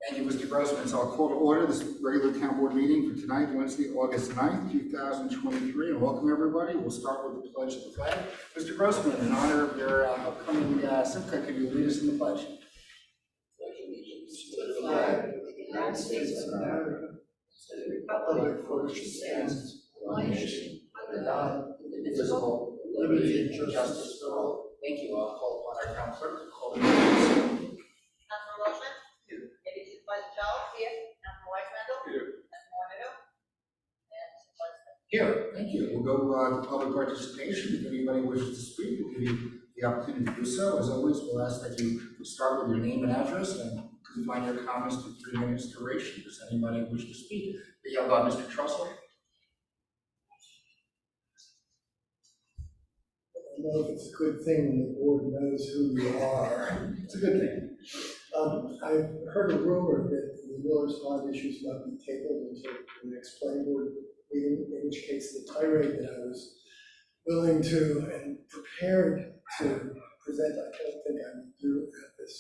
Thank you, Mr. Grossman. So I'll call to order this regular town board meeting for tonight, Wednesday, August 9th, 2023. And welcome, everybody. We'll start with the pledge of the flag. Mr. Grossman, in honor of your upcoming Simcha, can you lead us in the pledge? Pledge allegiance to the flag of the United States of America, to the republic for which it stands, one nation, under God, indivisible, with liberty and justice for all. Thank you. I'll call upon our town clerk to call the meeting. Councilor Rosman? Here. Deputy Supervisor Charles? Here. Councilor Weismandel? Here. Councilor Moreno? And Supervisor. Here, thank you. We'll go to public participation. If anybody wishes to speak, we'll give you the opportunity to do so. As always, we'll ask that you start with your name and address and confine your comments to 3 minutes duration. Does anybody wish to speak? We have Mr. Trussell. I don't know if it's a good thing when the board knows who you are. It's a good thing. I've heard a rumor that the Miller's Pond issues might be tabled until the next planning board meeting, in which case the tirade that I was willing to and prepared to present, I don't think I would do at this.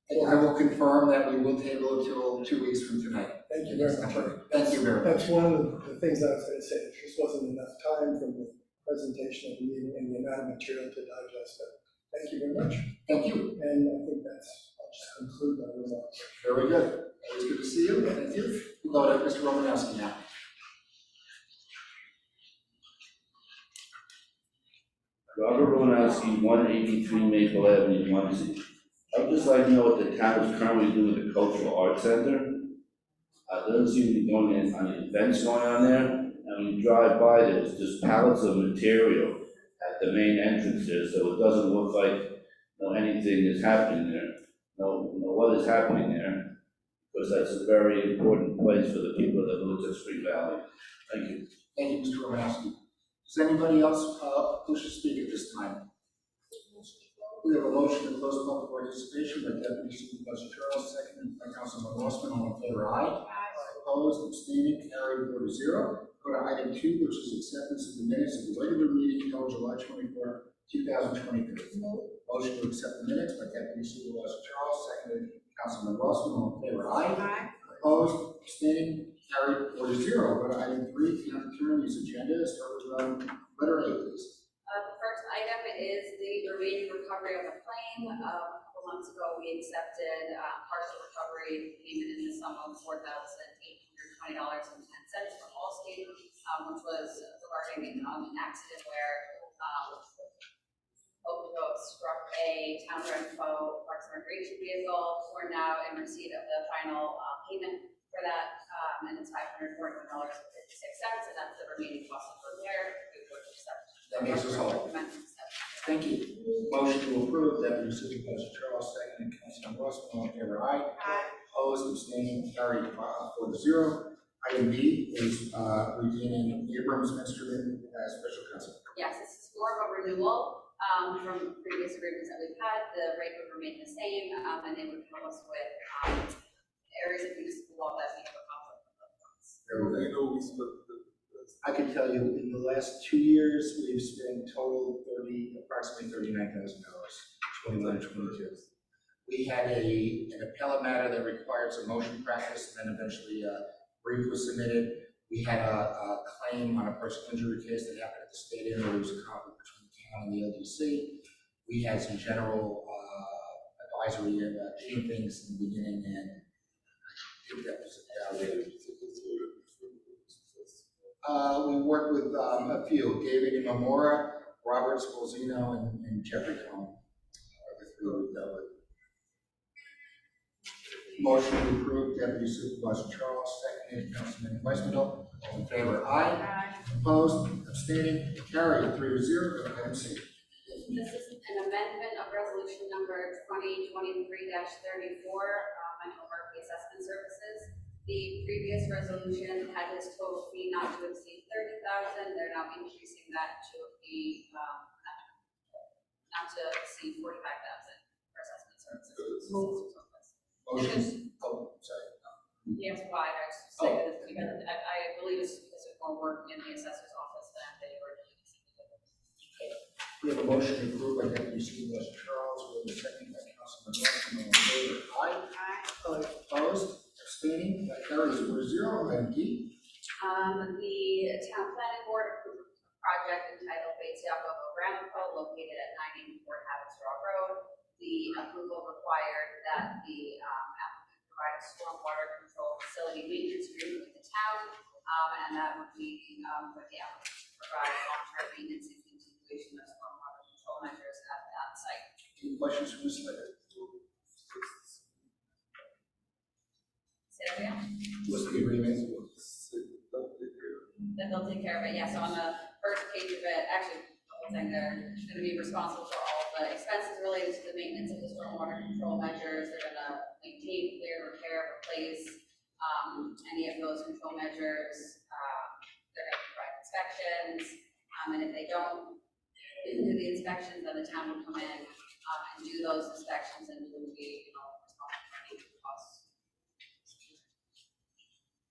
I will confirm that we will table it till 2 weeks from tonight. Thank you very much. Thank you very much. That's one of the things I was going to say. There just wasn't enough time from the presentation of the meeting and the amount of material to digest it. Thank you very much. Thank you. And I think I'll just conclude my remarks. Very good. Always good to see you. Thank you. We'll go to Mr. Romanowski now. Robert Romanowski, 183 Maple Avenue, Muncie. I would just like to know what the town is currently doing with the Cultural Arts Center. There doesn't seem to be going any events going on there. And when you drive by, there's just pallets of material at the main entrance there, so it doesn't look like anything is happening there. What is happening there, because that's a very important place for the people that live at Spring Valley. Thank you. Thank you, Mr. Romanowski. Does anybody else wish to speak at this time? We have a motion to close public participation by Deputy Supervisor Charles, seconded by Councilman Rossman. All in favor, aye. Aye. Opposed, abstaining, carried 4-0. Go to item 2, which is acceptance of the minutes of the regular meeting held July 24, 2023. Motion to accept the minutes by Deputy Supervisor Charles, seconded by Councilman Rossman. All in favor, aye. Aye. Opposed, abstaining, carried 4-0. Go to item 3, the attorney's agenda. Start with letter A, please. The first item is the remaining recovery of a claim. A couple months ago, we accepted partial recovery payment in the sum of $4,820.10 from Allstate, which was regarding an accident where Ramapo struck a town Ramapo Parks and Recreation vehicle. We're now in receipt of the final payment for that, and it's $541.56, and that's the remaining cost of repair. That makes us whole. Thank you. Motion to approve, Deputy Supervisor Charles, second, and Councilman Rossman. All in favor, aye. Aye. Opposed, abstaining, carried 4-0. Item B is retaining Abrams instrument as special counsel. Yes, this is more of a renewal from previous agreements that we've had. The rate would remain the same, and they would help us with areas of municipal law that we have a conflict with. I can tell you, in the last 2 years, we've spent total approximately $39,000, 21 and 22. We had an appellate matter that required some motion practice, and then eventually a brief was submitted. We had a claim on a personal injury case that happened at the state inn where there was a conflict between the town and the LDC. We had some general advisory things in the beginning, and I think that was about it. We worked with a few, David Imamura, Robert Spolzino, and Jeffrey Cohen. Motion to approve, Deputy Supervisor Charles, seconded Councilman Weismandel. All in favor, aye. Aye. Opposed, abstaining, carried 3-0. Go ahead and see. This is an amendment of resolution number 2023-34, mental health assessment services. The previous resolution had this total fee not to exceed $30,000. They're now increasing that to a fee not to exceed $45,000 for assessment services. Motion. Oh, sorry. Yes, why? I was saying that because I believe it's because of more work in the assessor's office than they originally considered. We have a motion to approve by Deputy Supervisor Charles. We have a second by Councilman Rossman. All in favor, aye. Aye. Opposed, Item D. The town planning board approved a project entitled Base Yakovo Ramapo located at 984 Habits Rock Road. The approval required that the applicant provide a stormwater control facility maintenance agreement with the town, and that would be with the applicant to provide long-term maintenance and continuation of stormwater control measures at that site. Any questions from Ms. Slater? Say that again? What's the agreement? Then they'll take care of it, yeah, so on the first page of it, actually, the whole thing, they're gonna be responsible for all the expenses related to the maintenance of the stormwater control measures, they're gonna maintain, clear, repair, replace, any of those control measures, they're gonna provide inspections, and if they don't do the inspections, then the town would come in, and do those inspections, and we would be, responsible for any costs.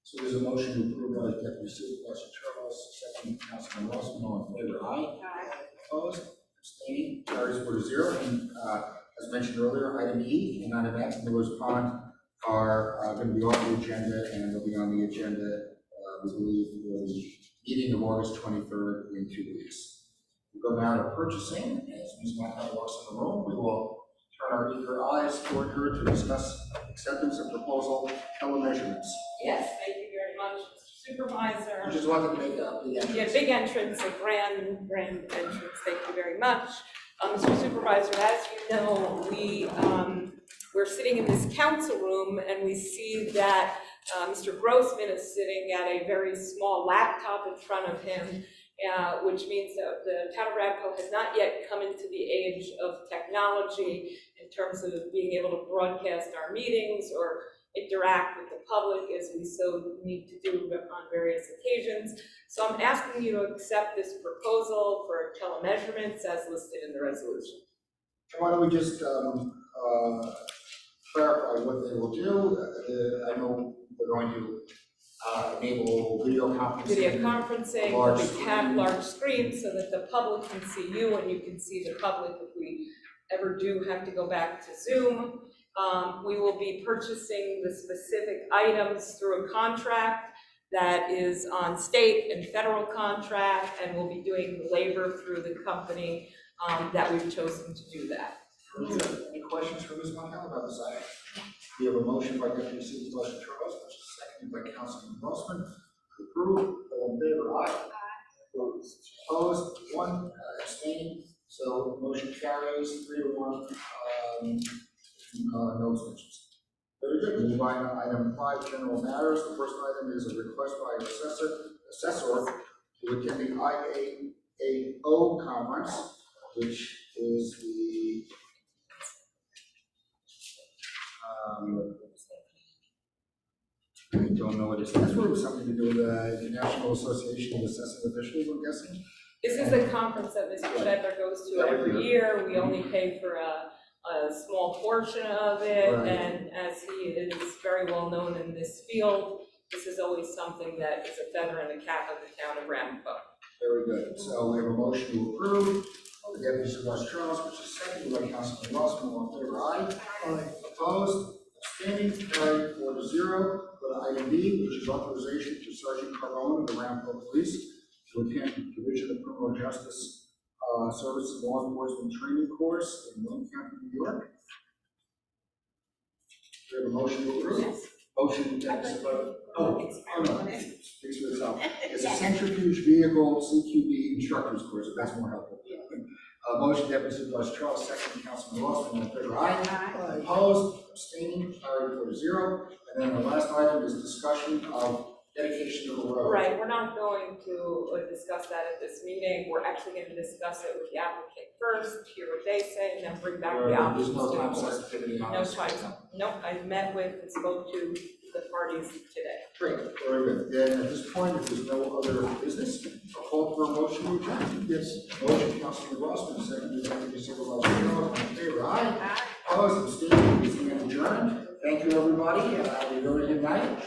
So there's a motion to approve by Deputy Supervisor Charles, second Councilman Rossman, all in favor, aye. Opposed, abstaining, carries 4-0. And as mentioned earlier, item E and item F, Miller's Pond, are going to be on the agenda, and they'll be on the agenda, we believe, for the meeting of August 23rd in 2 weeks. We go now to purchasing. As Ms. Montana walks in the room, we will turn our eager eyes toward her to discuss acceptance of proposal telemeasurements. Yes, thank you very much, Mr. Supervisor. I just wanted to make a big entrance. Yeah, big entrance, a grand entrance, thank you very much. Mr. Supervisor, as you know, we're sitting in this council room and we see that Mr. Grossman is sitting at a very small laptop in front of him, which means that the town of Ramapo has not yet come into the age of technology in terms of being able to broadcast our meetings or interact with the public as we so need to do on various occasions. So I'm asking you to accept this proposal for telemeasurements as listed in the resolution. Why don't we just clarify what they will do? I know they're going to enable video conferencing. Video conferencing, large we have screen. large screens so that the public can see you and you can see the public if we ever do have to go back to Zoom. We will be purchasing the specific items through a contract that is on state and federal contract, and we'll be doing labor through the company that we've chosen to do that. Any questions for Ms. Montana about this item? We have a motion by Deputy Supervisor Charles, which is seconded by Councilman Grossman. To approve, all in favor, aye. Opposed, 1, abstaining. So motion carries 3-1. No extensions. Very good. We move on to item 5, general matters. The first item is a request by an assessor to attend the IAAO conference, which is the I don't know what it is. That's what it was something to do with the National Association of Assessing Officials, I'm guessing. This is a conference that Mr. Shedler goes to every year. We only pay for a small portion of it, Right. and as he is very well known in this field, this is always something that is a feather in the cap of the town of Ramapo. Very good. So we have a motion to approve. The Deputy Supervisor Charles, which is seconded by Councilman Rossman, all in favor, aye. Aye. Opposed, abstaining, carried 4-0. Go to item B, which is authorization to Sergeant Carbone of the Ramapo Police to attend the Division of Criminal Justice Services Law Enforcement Training Course in Wayne County, New York. We have a motion to approve. Motion to no. Speaks for itself. It's a centrifuge vehicle CQB instructor's course, if that's more helpful. Motion Deputy Supervisor Charles, second Councilman Rossman, all in favor, aye. Opposed, abstaining, carried 4-0. And then the last item is discussion of dedication of the road. Right, we're not going to discuss that at this meeting. We're actually going to discuss it with the applicant first, hear what they say, and then bring back the There's options no to the time board. sensitivity on No this. time. Nope, I've met with and spoke to the parties today. Great, very good. Then at this point, if there's no other business, I'll call for a motion to adjourn. Yes. Motion, Councilman Rossman, second, Deputy Supervisor Charles, all in favor, aye. Opposed, abstaining, is adjourned. Thank you, everybody. Have a very good night.